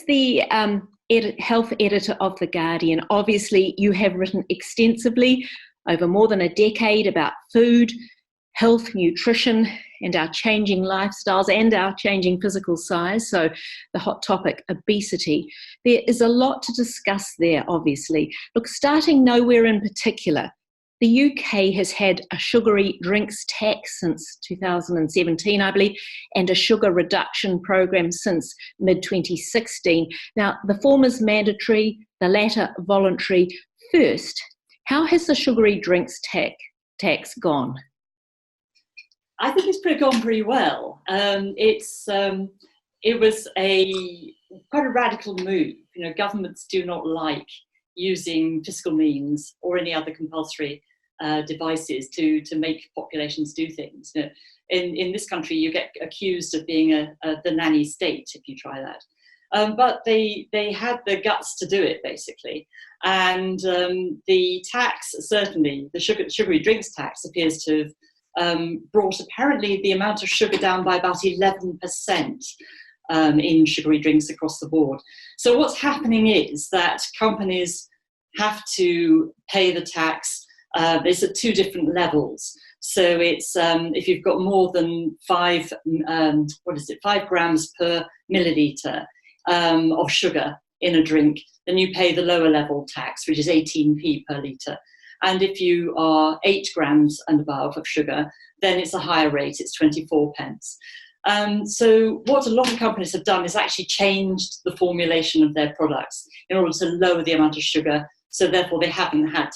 As the health editor of The Guardian, obviously you have written extensively over more than a decade about food, health, nutrition, and our changing lifestyles and our changing physical size. So the hot topic, obesity. There is a lot to discuss there, obviously. Look, starting nowhere in particular, the UK has had a sugary drinks tax since 2017, I believe, and a sugar reduction program since mid-2016. Now, the former's mandatory, the latter voluntary. First, how has the sugary drinks tax gone? I think it's gone pretty well. It was quite a radical move. You know, governments do not like using fiscal means or any other compulsory devices to make populations do things. You know, in this country, you get accused of being the nanny state if you try that. But they had the guts to do it, basically. And the tax, certainly, the sugary drinks tax appears to have brought apparently the amount of sugar down by about 11% in sugary drinks across the board. So what's happening is that companies have to pay the tax. It's at two different levels. So it's if you've got more than 5 grams per milliliter of sugar in a drink, then you pay the lower level tax, which is 18p per litre. And if you are 8 grams and above of sugar, then it's a higher rate, it's 24 pence. So what a lot of companies have done is actually changed the formulation of their products in order to lower the amount of sugar, so therefore they haven't had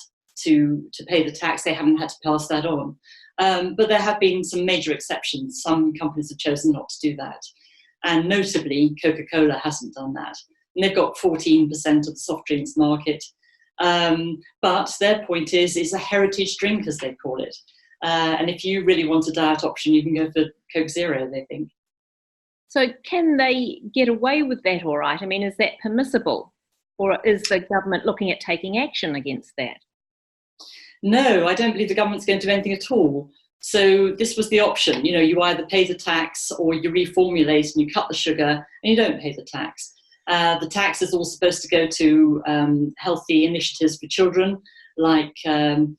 to pay the tax, they haven't had to pass that on. But there have been some major exceptions. Some companies have chosen not to do that. And notably, Coca-Cola hasn't done that. And they've got 14% of the soft drinks market. But their point is it's a heritage drink, as they call it. And if you really want a diet option, you can go for Coke Zero, they think. So can they get away with that all right? I mean, is that permissible? Or is the government looking at taking action against that? No, I don't believe the government's going to do anything at all. So this was the option. You know, you either pay the tax or you reformulate and you cut the sugar and you don't pay the tax. The tax is all supposed to go to healthy initiatives for children, like paying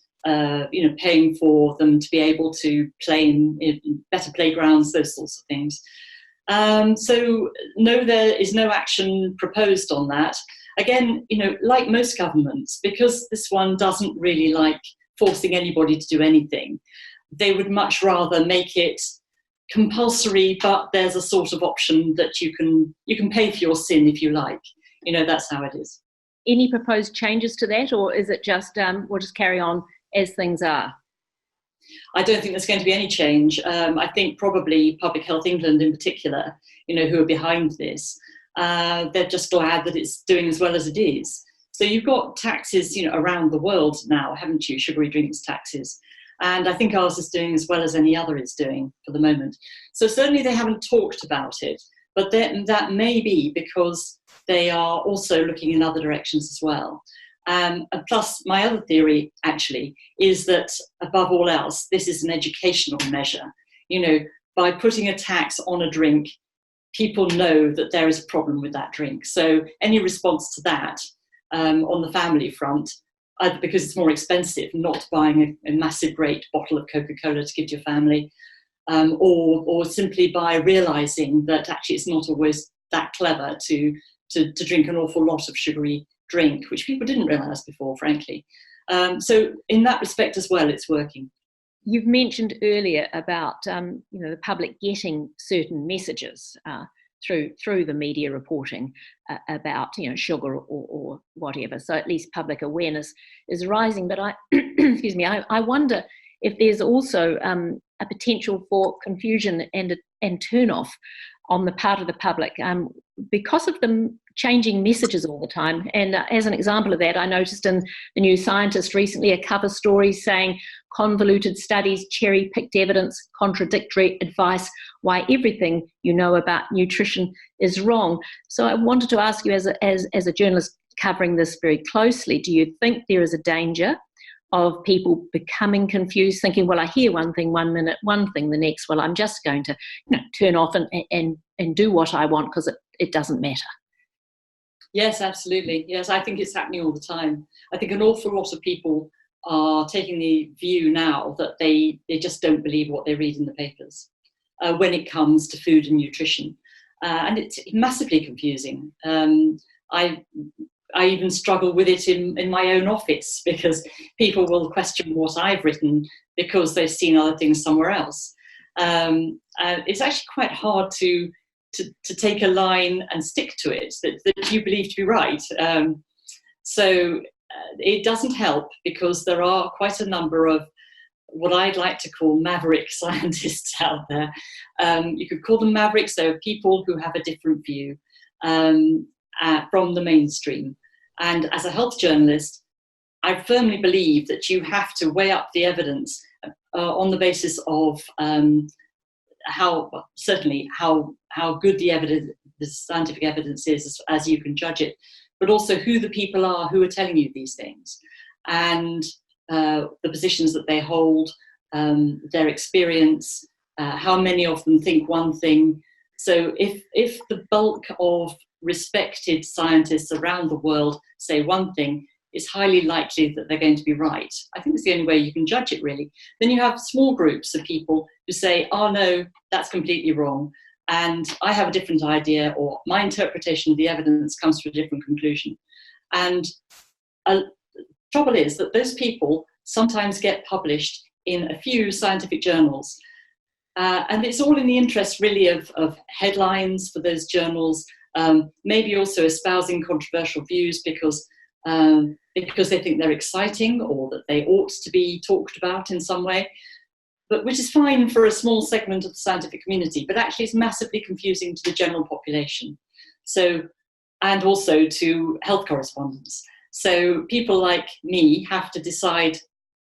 for them to be able to play in better playgrounds, those sorts of things. So no, there is no action proposed on that. Again, you know, like most governments, because this one doesn't really like forcing anybody to do anything, they would much rather make it compulsory, but there's a sort of option that you can pay for your sin if you like. You know, that's how it is. Any proposed changes to that, or is it just we'll just carry on as things are? I don't think there's going to be any change. I think probably Public Health England in particular, you know, who are behind this, they're just glad that it's doing as well as it is. So you've got taxes, you know, around the world now, haven't you? Sugary drinks taxes. And I think ours is doing as well as any other is doing for the moment. So certainly they haven't talked about it, but that may be because they are also looking in other directions as well. And plus, my other theory, actually, is that above all else, this is an educational measure. You know, by putting a tax on a drink, people know that there is a problem with that drink. So any response to that on the family front, either because it's more expensive, not buying a massive great bottle of Coca-Cola to give to your family, or simply by realising that actually it's not always that clever to drink an awful lot of sugary drink, which people didn't realise before, frankly. So in that respect as well, it's working. You've mentioned earlier about the public getting certain messages through the media reporting about sugar or whatever. So at least public awareness is rising. But I wonder if there's also a potential for confusion and turn off on the part of the public because of them changing messages all the time. And as an example of that, I noticed in the New Scientist recently a cover story saying convoluted studies, cherry-picked evidence, contradictory advice, why everything you know about nutrition is wrong. So I wanted to ask you, as a journalist covering this very closely, do you think there is a danger of people becoming confused, thinking, well, I hear one thing one minute, one thing the next, well, I'm just going to turn off and do what I want because it doesn't matter? Yes, absolutely. Yes, I think it's happening all the time. I think an awful lot of people are taking the view now that they just don't believe what they read in the papers when it comes to food and nutrition. And it's massively confusing. I even struggle with it in my own office, because people will question what I've written because they've seen other things somewhere else. It's actually quite hard to take a line and stick to it that you believe to be right. So it doesn't help, because there are quite a number of what I'd like to call maverick scientists out there. You could call them mavericks. They are people who have a different view from the mainstream. And as a health journalist, I firmly believe that you have to weigh up the evidence on the basis of how good the evidence, the scientific evidence is, as you can judge it, but also who the people are who are telling you these things, and the positions that they hold, their experience, how many of them think one thing. So if the bulk of respected scientists around the world say one thing, it's highly likely that they're going to be right. I think it's the only way you can judge it, really. Then you have small groups of people who say, oh no, that's completely wrong, and I have a different idea, or my interpretation of the evidence comes to a different conclusion. And trouble is that those people sometimes get published in a few scientific journals. And it's all in the interest, really, of headlines for those journals, maybe also espousing controversial views because they think they're exciting, or that they ought to be talked about in some way, but which is fine for a small segment of the scientific community, but actually is massively confusing to the general population. So, and also to health correspondents. So people like me have to decide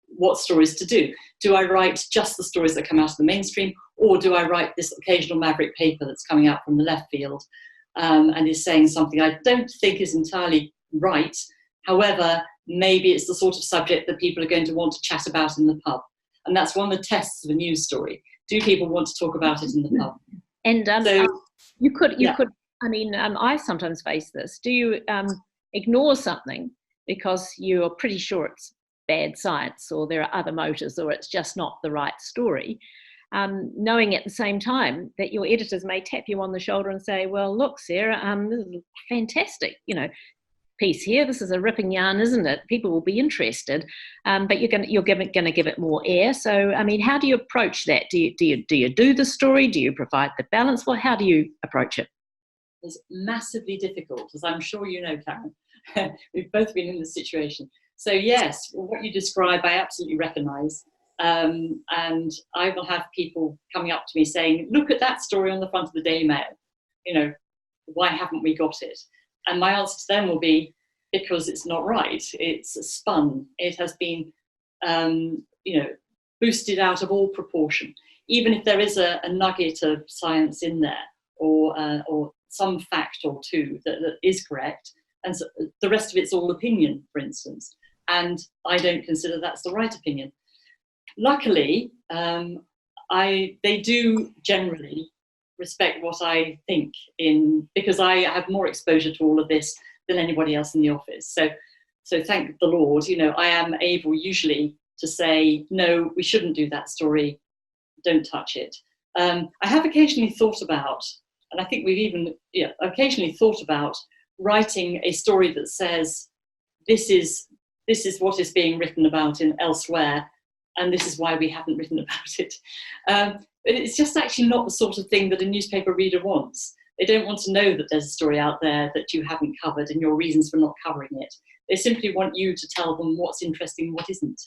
what stories to do. Do I write just the stories that come out of the mainstream, or do I write this occasional maverick paper that's coming out from the left field and is saying something I don't think is entirely right? However, maybe it's the sort of subject that people are going to want to chat about in the pub. And that's one of the tests of a news story. Do people want to talk about it in the pub? And you could. I mean, I sometimes face this. Do you ignore something because you're pretty sure it's bad science, or there are other motives, or it's just not the right story, knowing at the same time that your editors may tap you on the shoulder and say, well, look, Sarah, this is fantastic, piece here. This is a ripping yarn, isn't it? People will be interested, but you're going to give it more air. So, I mean, how do you approach that? Do you do the story? Do you provide the balance? Well, how do you approach it? It's massively difficult, as I'm sure you know, Karen. We've both been in this situation. So yes, what you describe, I absolutely recognise. And I will have people coming up to me saying, look at that story on the front of the Daily Mail. Why haven't we got it? And my answer to them will be, because it's not right. It's spun. It has been, boosted out of all proportion. Even if there is a nugget of science in there, or some fact or two that is correct, and so the rest of it's all opinion, for instance. And I don't consider that's the right opinion. Luckily, they do generally respect what I think, because I have more exposure to all of this than anybody else in the office. So thank the Lord, I am able usually to say, no, we shouldn't do that story, don't touch it. I have occasionally thought about, and I think we've even occasionally thought about writing a story that says, this is what is being written about elsewhere, and this is why we haven't written about it. It's just actually not the sort of thing that a newspaper reader wants. They don't want to know that there's a story out there that you haven't covered and your reasons for not covering it. They simply want you to tell them what's interesting and what isn't.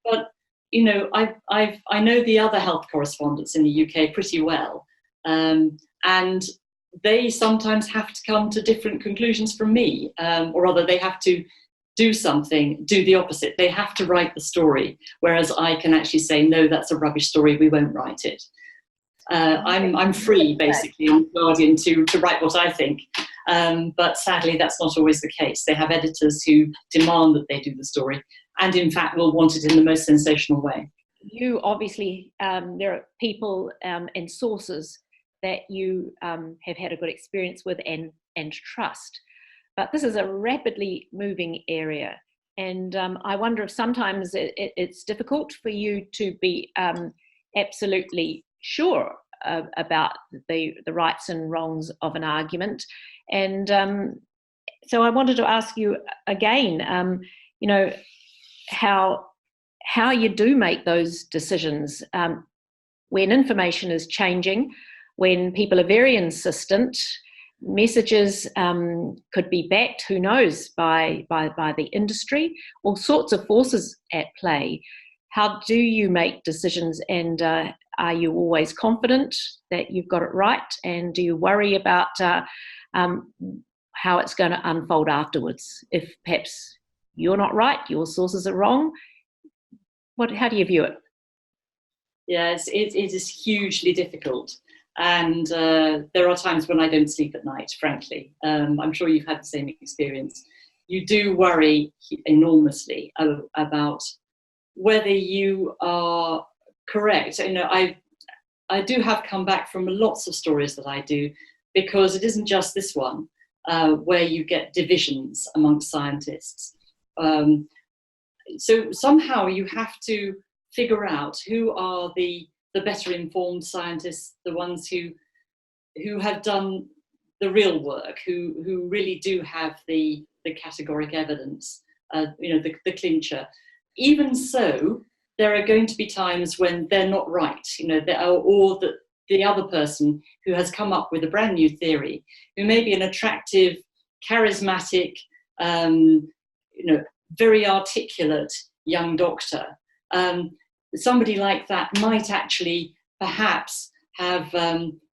But I know the other health correspondents in the UK pretty well, and they sometimes have to come to different conclusions from me, or rather they have to do the opposite. They have to write the story, whereas I can actually say, no, that's a rubbish story, we won't write it. I'm free, basically, in The Guardian to write what I think, but sadly that's not always the case. They have editors who demand that they do the story, and in fact will want it in the most sensational way. You obviously, there are people and sources that you have had a good experience with and and trust. But this is a rapidly moving area. And I wonder if sometimes it's difficult for you to be absolutely sure about the rights and wrongs of an argument. And so I wanted to ask you again, you know, how you do make those decisions when information is changing, when people are very insistent. Messages could be backed, who knows, by the industry, all sorts of forces at play. How do you make decisions, and are you always confident that you've got it right? And do you worry about how it's going to unfold afterwards? If perhaps you're not right, your sources are wrong, how do you view it? Yes, it is hugely difficult. And there are times when I don't sleep at night, frankly. I'm sure you've had the same experience. You do worry enormously about whether you are correct. You know, I do have come back from lots of stories that I do, because it isn't just this one where you get divisions amongst scientists. So somehow you have to figure out who are the better informed scientists, the ones who have done the real work, who really do have the categoric evidence, you know, the clincher. Even so, there are going to be times when they're not right, you know, or the other person who has come up with a brand new theory, who may be an attractive, charismatic, you know, very articulate young doctor. Somebody like that might actually perhaps have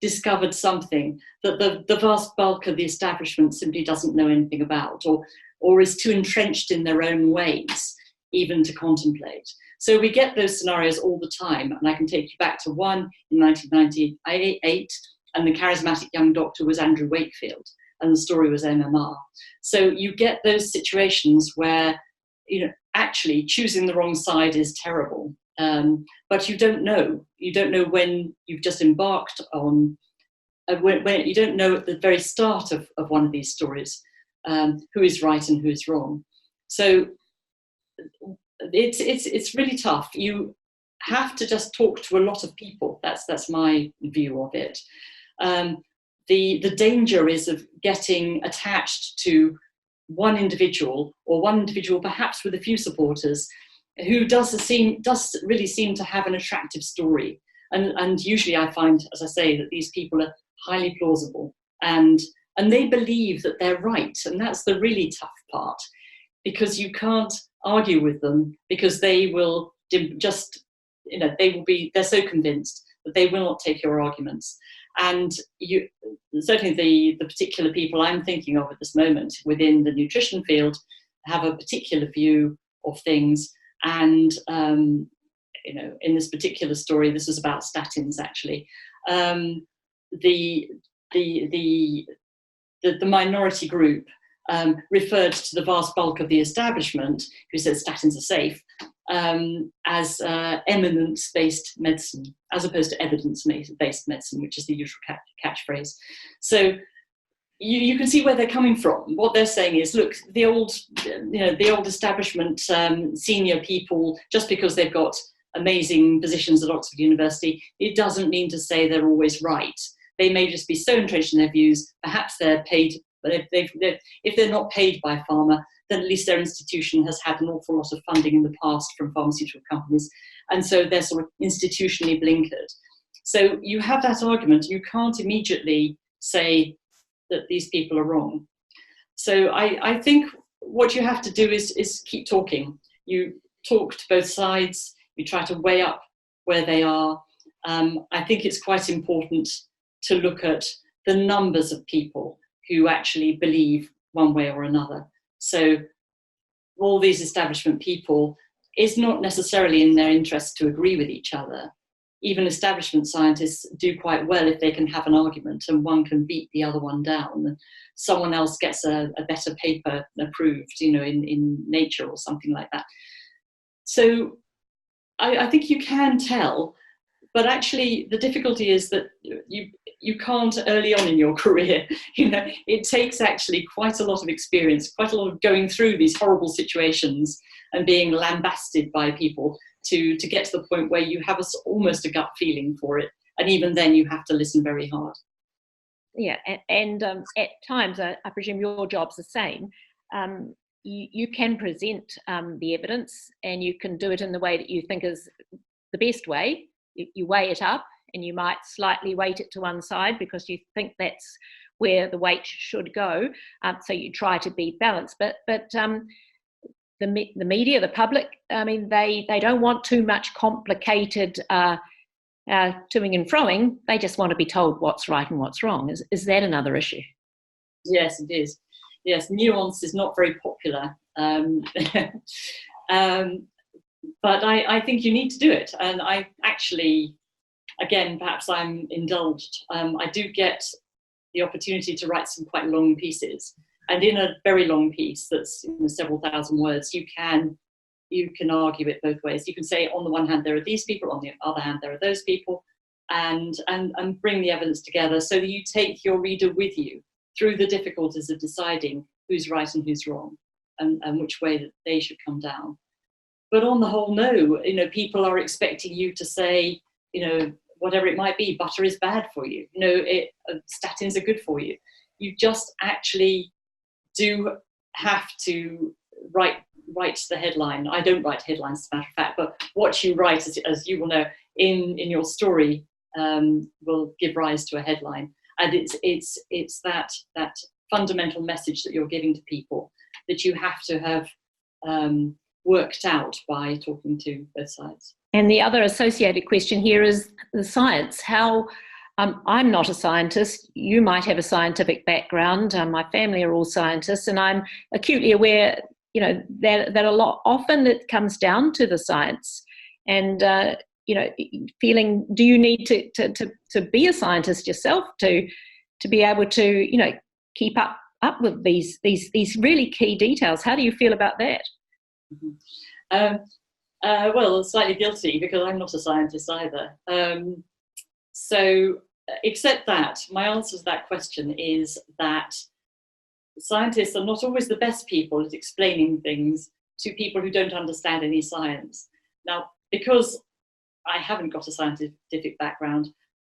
discovered something that the vast bulk of the establishment simply doesn't know anything about, or is too entrenched in their own ways even to contemplate. So we get those scenarios all the time, and I can take you back to one in 1998, and the charismatic young doctor was Andrew Wakefield, and the story was MMR. So you get those situations where, you know, actually choosing the wrong side is terrible. But you don't know when you've just embarked on, when you don't know at the very start of one of these stories who is right and who is wrong. So it's really tough. You have to just talk to a lot of people. That's my view of it. The danger is of getting attached to one individual, or one individual perhaps with a few supporters, who does really seem to have an attractive story. And usually I find, as I say, that these people are highly plausible, and they believe that they're right. And that's the really tough part, because you can't argue with them, because they will just, you know, they're so convinced that they will not take your arguments. And certainly the particular people I'm thinking of at this moment within the nutrition field have a particular view of things. And, you know, in this particular story, this is about statins, actually. The minority group referred to the vast bulk of the establishment, who says statins are safe, as eminence-based medicine, as opposed to evidence-based medicine, which is the usual catchphrase. So you can see where they're coming from. What they're saying is, look, the old establishment senior people, just because they've got amazing positions at Oxford University, it doesn't mean to say they're always right. They may just be so entrenched in their views. Perhaps they're paid, but if they're not paid by pharma, then at least their institution has had an awful lot of funding in the past from pharmaceutical companies, and so they're sort of institutionally blinkered. So you have that argument. You can't immediately say that these people are wrong. So I think what you have to do is keep talking. You talk to both sides. You try to weigh up where they are. I think it's quite important to look at the numbers of people who actually believe one way or another. So all these establishment people, it's not necessarily in their interest to agree with each other. Even establishment scientists do quite well if they can have an argument and one can beat the other one down, and someone else gets a better paper approved, you know, in Nature or something like that. So I think you can tell but actually the difficulty is that you can't early on in your career. It takes actually quite a lot of experience, quite a lot of going through these horrible situations and being lambasted by people to get to the point where you have almost a gut feeling for it. And even then you have to listen very hard. Yeah, and at times, I presume your job's the same. You can present the evidence, and you can do it in the way that you think is the best way. You weigh it up, and you might slightly weight it to one side because you think that's where the weight should go. So you try to be balanced. But the media, the public, I mean, they don't want too much complicated toing and froing. They just want to be told what's right and what's wrong. Is that another issue? Yes, it is. Yes, nuance is not very popular. But I think you need to do it. And I actually, again, perhaps I'm indulged. I do get the opportunity to write some quite long pieces. And in a very long piece that's several thousand words, you can argue it both ways. You can say, on the one hand, there are these people, on the other hand, there are those people, and bring the evidence together so that you take your reader with you through the difficulties of deciding who's right and who's wrong, and which way that they should come down. But on the whole, no, people are expecting you to say, whatever it might be, butter is bad for you. Statins are good for you. You just actually do have to write the headline. I don't write headlines, as a matter of fact, but what you write, as you will know, in your story will give rise to a headline. And it's that fundamental message that you're giving to people that you have to have worked out by talking to both sides. And the other associated question here is the science. How I'm not a scientist. You might have a scientific background. My family are all scientists, and I'm acutely aware, that a lot often it comes down to the science. And feeling, do you need to be a scientist yourself to be able to keep up with these really key details? How do you feel about that? Mm-hmm. Well, slightly guilty because I'm not a scientist either. So, except that my answer to that question is that scientists are not always the best people at explaining things to people who don't understand any science. Now, because I haven't got a scientific background,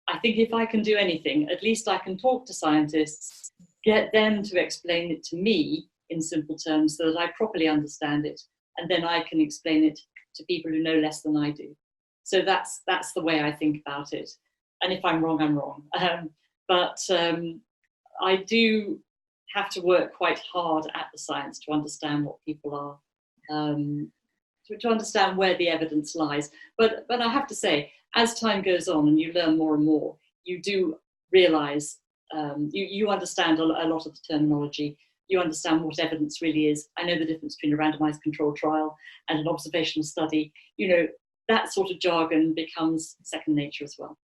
I think if I can do anything, at least I can talk to scientists, get them to explain it to me in simple terms so that I properly understand it, and then I can explain it to people who know less than I do. So that's the way I think about it. And if I'm wrong, I'm wrong. But I do have to work quite hard at the science to understand what people are, to understand where the evidence lies. But I have to say, as time goes on and you learn more and more, you do realise, you understand a lot of the terminology. You understand what evidence really is. I know the difference between a randomised controlled trial and an observational study. That sort of jargon becomes second nature as well.